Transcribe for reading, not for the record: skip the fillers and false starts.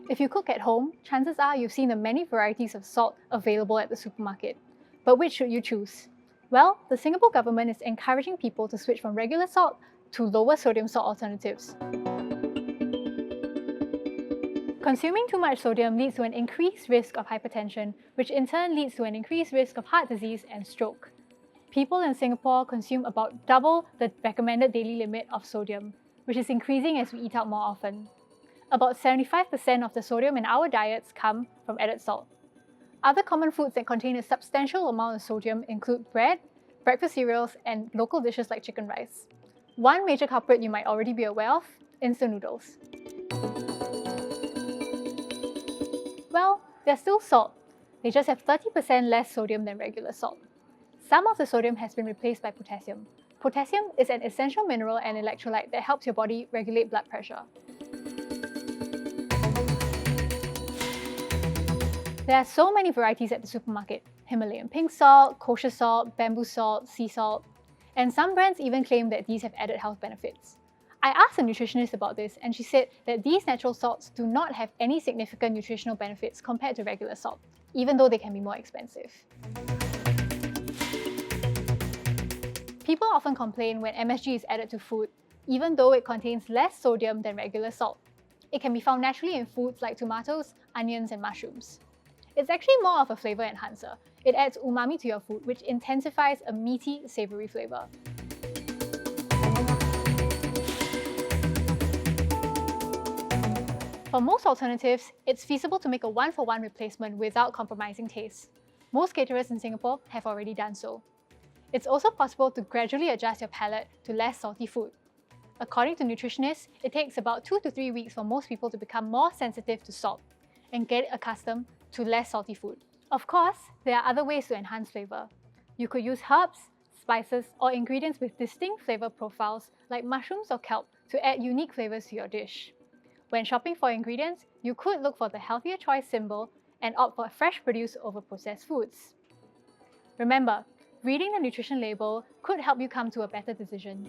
If you cook at home, chances are you've seen the many varieties of salt available at the supermarket. But which should you choose? Well, the Singapore government is encouraging people to switch from regular salt to lower sodium salt alternatives. Consuming too much sodium leads to an increased risk of hypertension, which in turn leads to an increased risk of heart disease and stroke. People in Singapore consume about double the recommended daily limit of sodium, which is increasing as we eat out more often. About 75% of the sodium in our diets come from added salt. Other common foods that contain a substantial amount of sodium include bread, breakfast cereals, and local dishes like chicken rice. One major culprit you might already be aware of: instant noodles. Well, they're still salt. They just have 30% less sodium than regular salt. Some of the sodium has been replaced by potassium. Potassium is an essential mineral and electrolyte that helps your body regulate blood pressure. There are so many varieties at the supermarket: Himalayan pink salt, kosher salt, bamboo salt, sea salt, and some brands even claim that these have added health benefits. I asked a nutritionist about this, and she said that these natural salts do not have any significant nutritional benefits compared to regular salt, even though they can be more expensive. People often complain when MSG is added to food, even though it contains less sodium than regular salt. It can be found naturally in foods like tomatoes, onions, and mushrooms. It's actually more of a flavor enhancer. It adds umami to your food, which intensifies a meaty, savory flavor. For most alternatives, it's feasible to make a one-for-one replacement without compromising taste. Most caterers in Singapore have already done so. It's also possible to gradually adjust your palate to less salty food. According to nutritionists, it takes about 2 to 3 weeks for most people to become more sensitive to salt and get accustomed to less salty food. Of course, there are other ways to enhance flavor. You could use herbs, spices, or ingredients with distinct flavor profiles like mushrooms or kelp to add unique flavors to your dish. When shopping for ingredients, you could look for the healthier choice symbol and opt for fresh produce over processed foods. Remember, reading the nutrition label could help you come to a better decision.